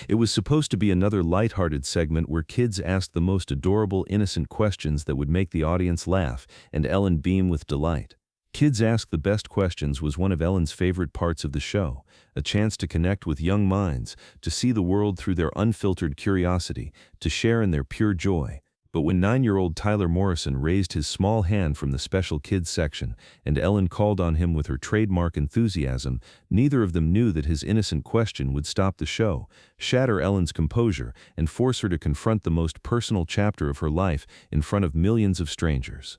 It was supposed to be another lighthearted segment where kids asked the most adorable, innocent questions that would make the audience laugh, and Ellen beam with delight. Kids Ask the Best Questions was one of Ellen's favorite parts of the show, a chance to connect with young minds, to see the world through their unfiltered curiosity, to share in their pure joy. But when 9-year-old Tyler Morrison raised his small hand from the special kids section, and Ellen called on him with her trademark enthusiasm, neither of them knew that his innocent question would stop the show, shatter Ellen's composure, and force her to confront the most personal chapter of her life in front of millions of strangers.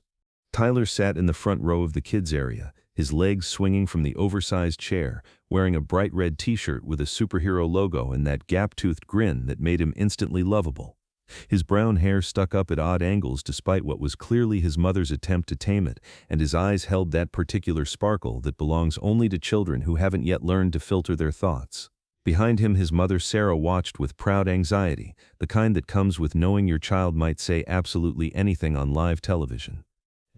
Tyler sat in the front row of the kids area, his legs swinging from the oversized chair, wearing a bright red t-shirt with a superhero logo and that gap-toothed grin that made him instantly lovable. His brown hair stuck up at odd angles despite what was clearly his mother's attempt to tame it, and his eyes held that particular sparkle that belongs only to children who haven't yet learned to filter their thoughts. Behind him, his mother Sarah watched with proud anxiety, the kind that comes with knowing your child might say absolutely anything on live television.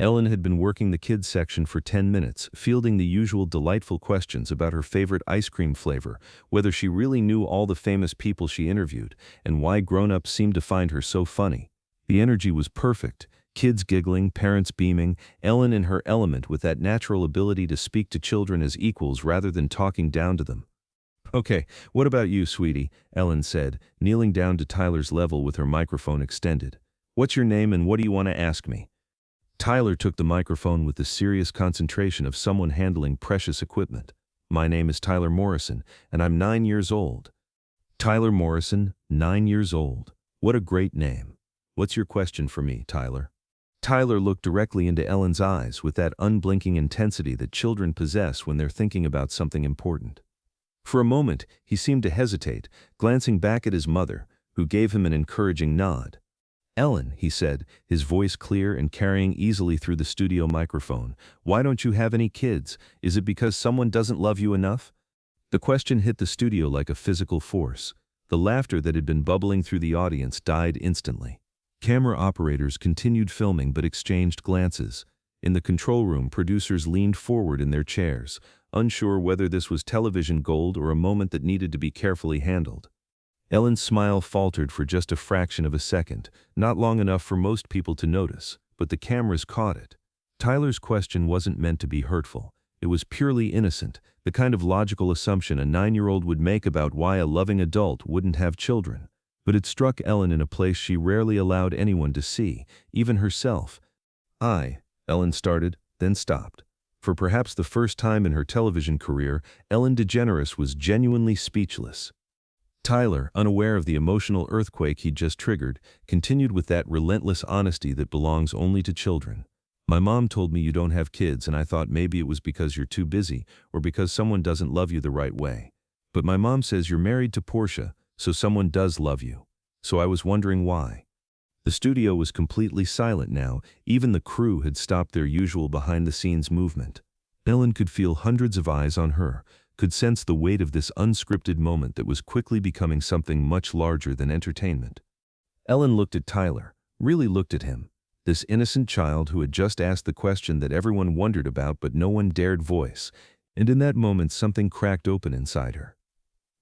Ellen had been working the kids section for 10 minutes, fielding the usual delightful questions about her favorite ice cream flavor, whether she really knew all the famous people she interviewed, and why grown-ups seemed to find her so funny. The energy was perfect, kids giggling, parents beaming, Ellen in her element with that natural ability to speak to children as equals rather than talking down to them. "Okay, what about you, sweetie?" Ellen said, kneeling down to Tyler's level with her microphone extended. "What's your name and what do you want to ask me?" Tyler took the microphone with the serious concentration of someone handling precious equipment. "My name is Tyler Morrison, and I'm 9 years old." Tyler Morrison, 9 years old. What a great name. "What's your question for me, Tyler?" Tyler looked directly into Ellen's eyes with that unblinking intensity that children possess when they're thinking about something important. For a moment, he seemed to hesitate, glancing back at his mother, who gave him an encouraging nod. "Ellen," he said, his voice clear and carrying easily through the studio microphone, "why don't you have any kids? Is it because someone doesn't love you enough?" The question hit the studio like a physical force. The laughter that had been bubbling through the audience died instantly. Camera operators continued filming but exchanged glances. In the control room, producers leaned forward in their chairs, unsure whether this was television gold or a moment that needed to be carefully handled. Ellen's smile faltered for just a fraction of a second, not long enough for most people to notice, but the cameras caught it. Tyler's question wasn't meant to be hurtful. It was purely innocent, the kind of logical assumption a 9-year-old would make about why a loving adult wouldn't have children. But it struck Ellen in a place she rarely allowed anyone to see, even herself. Ellen started, then stopped. For perhaps the first time in her television career, Ellen DeGeneres was genuinely speechless. Tyler, unaware of the emotional earthquake he'd just triggered, continued with that relentless honesty that belongs only to children. "My mom told me you don't have kids, and I thought maybe it was because you're too busy, or because someone doesn't love you the right way. But my mom says you're married to Portia, so someone does love you. So I was wondering why." The studio was completely silent now, even the crew had stopped their usual behind-the-scenes movement. Ellen could feel hundreds of eyes on her, could sense the weight of this unscripted moment that was quickly becoming something much larger than entertainment. Ellen looked at Tyler, really looked at him, this innocent child who had just asked the question that everyone wondered about but no one dared voice, and in that moment something cracked open inside her.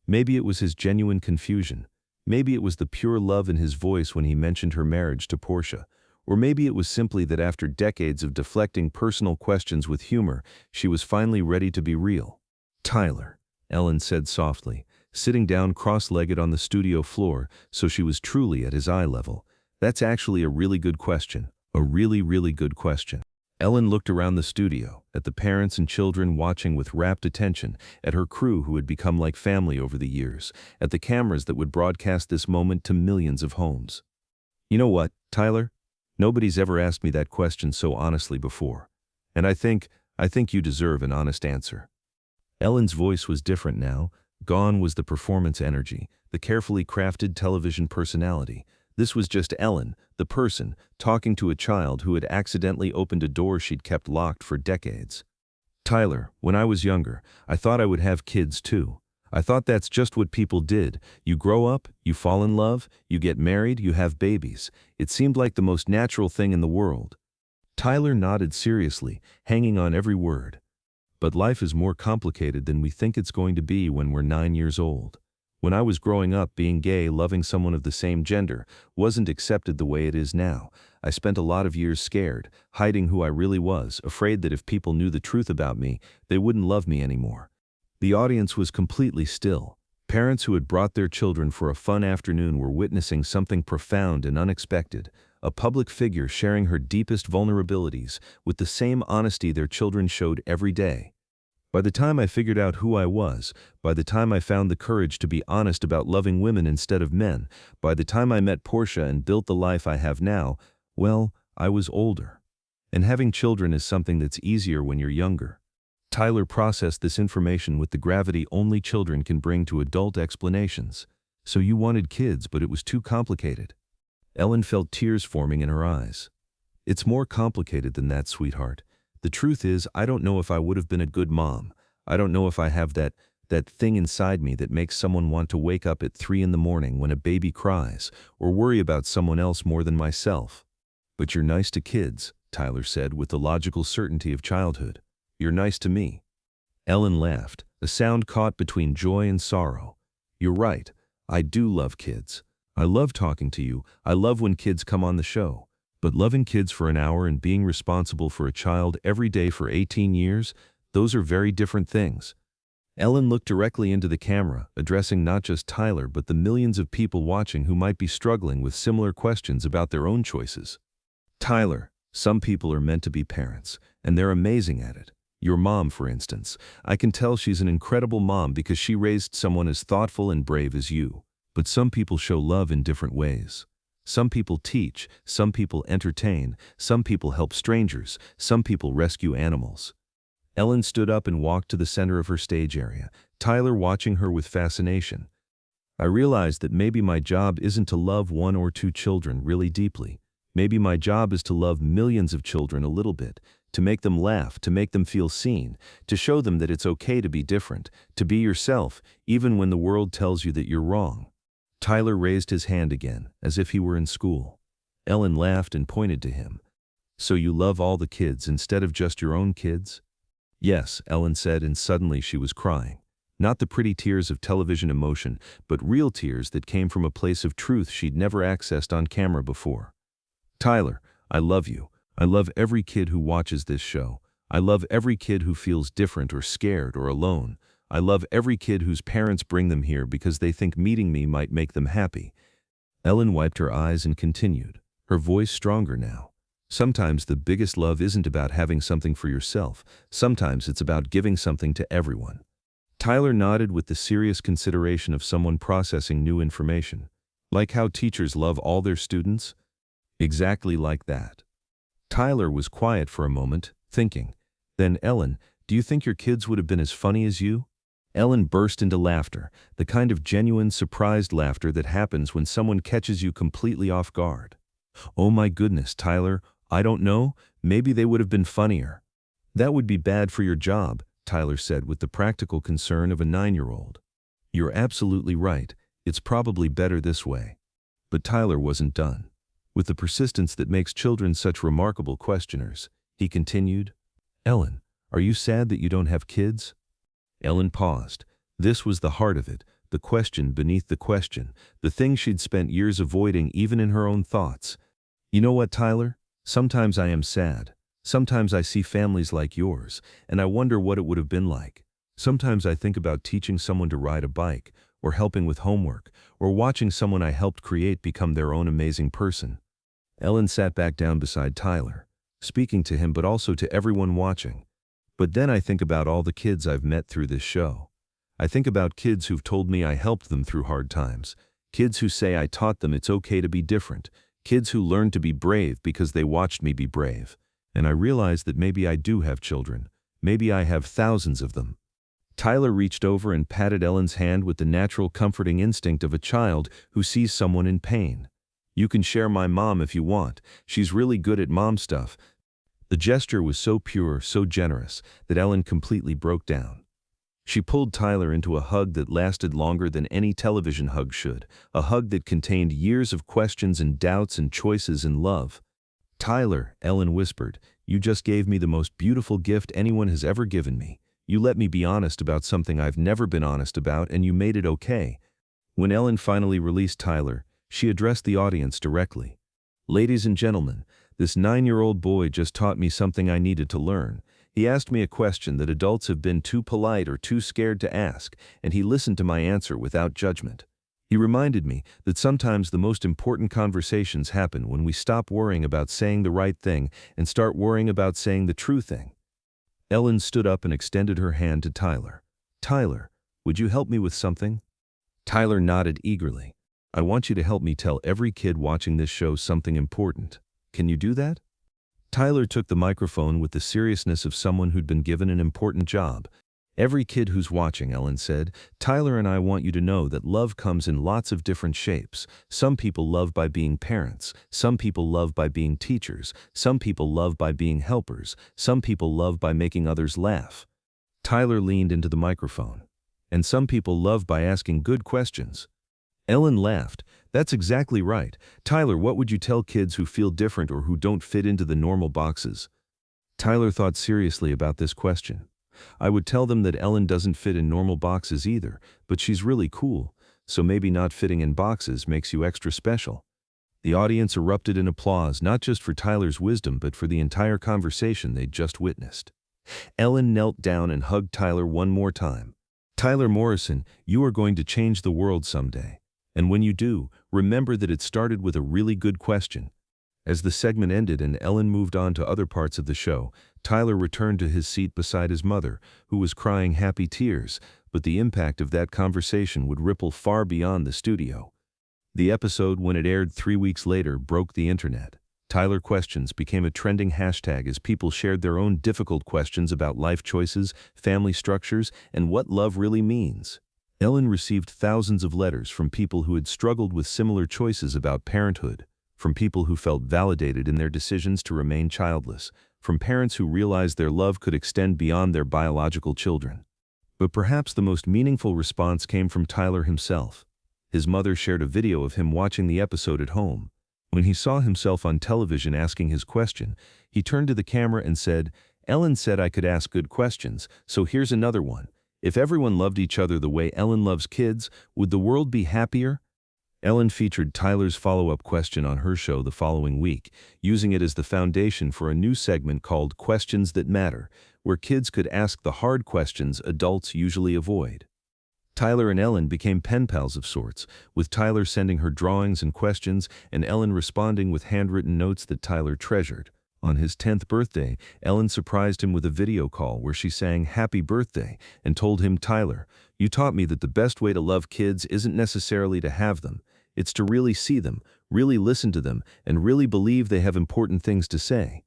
Maybe it was his genuine confusion, maybe it was the pure love in his voice when he mentioned her marriage to Portia, or maybe it was simply that after decades of deflecting personal questions with humor, she was finally ready to be real. "Tyler," Ellen said softly, sitting down cross-legged on the studio floor so she was truly at his eye level. "That's actually a really good question. A really, really good question." Ellen looked around the studio, at the parents and children watching with rapt attention, at her crew who had become like family over the years, at the cameras that would broadcast this moment to millions of homes. "You know what, Tyler? Nobody's ever asked me that question so honestly before. And I think you deserve an honest answer." Ellen's voice was different now. Gone was the performance energy, the carefully crafted television personality. This was just Ellen, the person, talking to a child who had accidentally opened a door she'd kept locked for decades. "Tyler, when I was younger, I thought I would have kids too. I thought that's just what people did. You grow up, you fall in love, you get married, you have babies. It seemed like the most natural thing in the world." Tyler nodded seriously, hanging on every word. "But life is more complicated than we think it's going to be when we're 9 years old. When I was growing up, being gay, loving someone of the same gender, wasn't accepted the way it is now. I spent a lot of years scared, hiding who I really was, afraid that if people knew the truth about me, they wouldn't love me anymore. The audience was completely still. Parents who had brought their children for a fun afternoon were witnessing something profound and unexpected, a public figure sharing her deepest vulnerabilities with the same honesty their children showed every day. By the time I figured out who I was, by the time I found the courage to be honest about loving women instead of men, by the time I met Portia and built the life I have now, well, I was older. And having children is something that's easier when you're younger. Tyler processed this information with the gravity only children can bring to adult explanations. So you wanted kids, but it was too complicated. Ellen felt tears forming in her eyes. It's more complicated than that, sweetheart. The truth is, I don't know if I would have been a good mom. I don't know if I have that thing inside me that makes someone want to wake up at 3 in the morning when a baby cries, or worry about someone else more than myself. But you're nice to kids, Tyler said with the logical certainty of childhood. You're nice to me. Ellen laughed, a sound caught between joy and sorrow. You're right. I do love kids. I love talking to you. I love when kids come on the show. But loving kids for an hour and being responsible for a child every day for 18 years, those are very different things. Ellen looked directly into the camera, addressing not just Tyler but the millions of people watching who might be struggling with similar questions about their own choices. Tyler, some people are meant to be parents, and they're amazing at it. Your mom, for instance. I can tell she's an incredible mom because she raised someone as thoughtful and brave as you. But some people show love in different ways. Some people teach, some people entertain, some people help strangers, some people rescue animals. Ellen stood up and walked to the center of her stage area, Tyler watching her with fascination. I realized that maybe my job isn't to love 1 or 2 children really deeply. Maybe my job is to love millions of children a little bit, to make them laugh, to make them feel seen, to show them that it's okay to be different, to be yourself, even when the world tells you that you're wrong. Tyler raised his hand again, as if he were in school. Ellen laughed and pointed to him. So you love all the kids instead of just your own kids? Yes, Ellen said, and suddenly she was crying. Not the pretty tears of television emotion, but real tears that came from a place of truth she'd never accessed on camera before. Tyler, I love you. I love every kid who watches this show. I love every kid who feels different or scared or alone. I love every kid whose parents bring them here because they think meeting me might make them happy. Ellen wiped her eyes and continued, her voice stronger now. Sometimes the biggest love isn't about having something for yourself. Sometimes it's about giving something to everyone. Tyler nodded with the serious consideration of someone processing new information. Like how teachers love all their students? Exactly like that. Tyler was quiet for a moment, thinking. Then, Ellen, do you think your kids would have been as funny as you? Ellen burst into laughter, the kind of genuine, surprised laughter that happens when someone catches you completely off guard. Oh my goodness, Tyler, I don't know, maybe they would have been funnier. That would be bad for your job, Tyler said with the practical concern of a 9-year-old. You're absolutely right, it's probably better this way. But Tyler wasn't done. With the persistence that makes children such remarkable questioners, he continued, Ellen, are you sad that you don't have kids? Ellen paused. This was the heart of it, the question beneath the question, the thing she'd spent years avoiding even in her own thoughts. You know what, Tyler? Sometimes I am sad. Sometimes I see families like yours, and I wonder what it would have been like. Sometimes I think about teaching someone to ride a bike, or helping with homework, or watching someone I helped create become their own amazing person. Ellen sat back down beside Tyler, speaking to him but also to everyone watching. But then I think about all the kids I've met through this show. I think about kids who've told me I helped them through hard times, kids who say I taught them it's okay to be different, kids who learned to be brave because they watched me be brave. And I realize that maybe I do have children. Maybe I have thousands of them. Tyler reached over and patted Ellen's hand with the natural comforting instinct of a child who sees someone in pain. You can share my mom if you want. She's really good at mom stuff. The gesture was so pure, so generous, that Ellen completely broke down. She pulled Tyler into a hug that lasted longer than any television hug should, a hug that contained years of questions and doubts and choices and love. Tyler, Ellen whispered, you just gave me the most beautiful gift anyone has ever given me. You let me be honest about something I've never been honest about, and you made it okay. When Ellen finally released Tyler, she addressed the audience directly. "Ladies and gentlemen, this 9-year-old boy just taught me something I needed to learn. He asked me a question that adults have been too polite or too scared to ask, and he listened to my answer without judgment. He reminded me that sometimes the most important conversations happen when we stop worrying about saying the right thing and start worrying about saying the true thing." Ellen stood up and extended her hand to Tyler. "Tyler, would you help me with something?" Tyler nodded eagerly. "I want you to help me tell every kid watching this show something important. Can you do that?" Tyler took the microphone with the seriousness of someone who'd been given an important job. "Every kid who's watching," Ellen said, "Tyler and I want you to know that love comes in lots of different shapes. Some people love by being parents. Some people love by being teachers. Some people love by being helpers. Some people love by making others laugh." Tyler leaned into the microphone. "And some people love by asking good questions." Ellen laughed. "That's exactly right. Tyler, what would you tell kids who feel different or who don't fit into the normal boxes?" Tyler thought seriously about this question. "I would tell them that Ellen doesn't fit in normal boxes either, but she's really cool, so maybe not fitting in boxes makes you extra special." The audience erupted in applause, not just for Tyler's wisdom, but for the entire conversation they'd just witnessed. Ellen knelt down and hugged Tyler one more time. "Tyler Morrison, you are going to change the world someday. And when you do, remember that it started with a really good question." As the segment ended and Ellen moved on to other parts of the show, Tyler returned to his seat beside his mother, who was crying happy tears, but the impact of that conversation would ripple far beyond the studio. The episode, when it aired 3 weeks later, broke the internet. Tyler Questions became a trending hashtag as people shared their own difficult questions about life choices, family structures, and what love really means. Ellen received thousands of letters from people who had struggled with similar choices about parenthood, from people who felt validated in their decisions to remain childless, from parents who realized their love could extend beyond their biological children. But perhaps the most meaningful response came from Tyler himself. His mother shared a video of him watching the episode at home. When he saw himself on television asking his question, he turned to the camera and said, "Ellen said I could ask good questions, so here's another one. If everyone loved each other the way Ellen loves kids, would the world be happier?" Ellen featured Tyler's follow-up question on her show the following week, using it as the foundation for a new segment called Questions That Matter, where kids could ask the hard questions adults usually avoid. Tyler and Ellen became pen pals of sorts, with Tyler sending her drawings and questions and Ellen responding with handwritten notes that Tyler treasured. On his 10th birthday, Ellen surprised him with a video call where she sang "Happy Birthday" and told him, "Tyler, you taught me that the best way to love kids isn't necessarily to have them. It's to really see them, really listen to them, and really believe they have important things to say."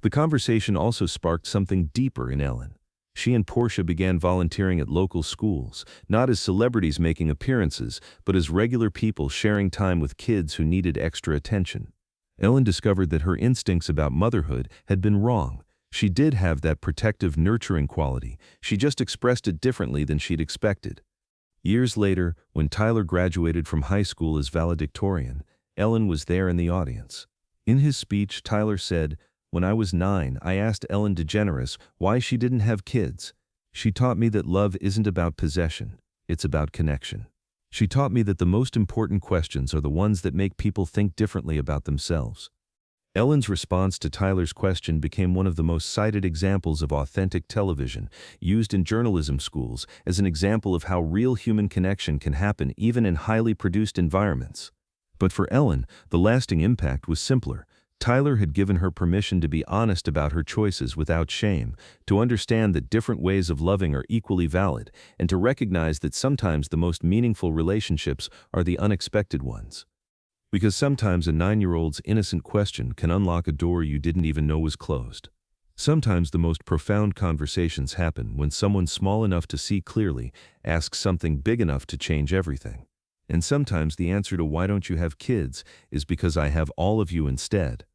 The conversation also sparked something deeper in Ellen. She and Portia began volunteering at local schools, not as celebrities making appearances, but as regular people sharing time with kids who needed extra attention. Ellen discovered that her instincts about motherhood had been wrong. She did have that protective, nurturing quality. She just expressed it differently than she'd expected. Years later, when Tyler graduated from high school as valedictorian, Ellen was there in the audience. In his speech, Tyler said, "When I was 9, I asked Ellen DeGeneres why she didn't have kids. She taught me that love isn't about possession, it's about connection. She taught me that the most important questions are the ones that make people think differently about themselves." Ellen's response to Tyler's question became one of the most cited examples of authentic television, used in journalism schools as an example of how real human connection can happen even in highly produced environments. But for Ellen, the lasting impact was simpler. Tyler had given her permission to be honest about her choices without shame, to understand that different ways of loving are equally valid, and to recognize that sometimes the most meaningful relationships are the unexpected ones. Because sometimes a 9-year-old's innocent question can unlock a door you didn't even know was closed. Sometimes the most profound conversations happen when someone small enough to see clearly asks something big enough to change everything. And sometimes the answer to "why don't you have kids" is "because I have all of you instead."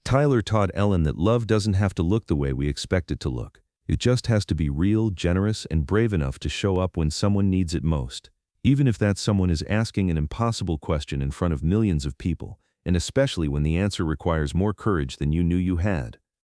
Tyler taught Ellen that love doesn't have to look the way we expect it to look. It just has to be real, generous, and brave enough to show up when someone needs it most. Even if that someone is asking an impossible question in front of millions of people, and especially when the answer requires more courage than you knew you had.